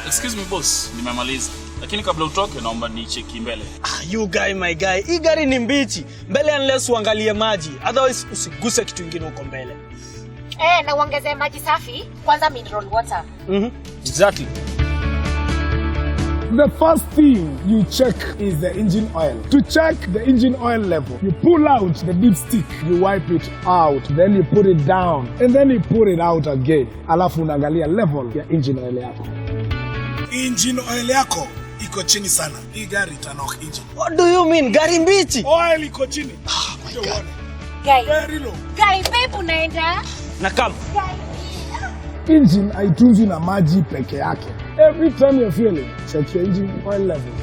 Excuse me boss, nimemaliza. Lakini kabla utoke naomba nicheki Mbele. You guy my guy. Hii gari ni mbichi. Mbele unless uangalie maji. Otherwise usiguse kitu kingine huko mbele. Na uongezee maji safi, kwanza mineral water. Exactly. The first thing you check is the engine oil. To check the engine oil level, you pull out the dipstick, you wipe it out, then you put it down, and then you put it out again. Alafu unaangalia level ya engine oil yako. Engine oil yako iko chini sana. Hii gari itanok engine. What do you mean? Gari mbichi? Oil iko chini. Oh my God. Guy. Very low. Guy, babe unaenda? Na kama. Engine haitunzwi na maji peke yake. Every time you're fueling, check your engine oil level.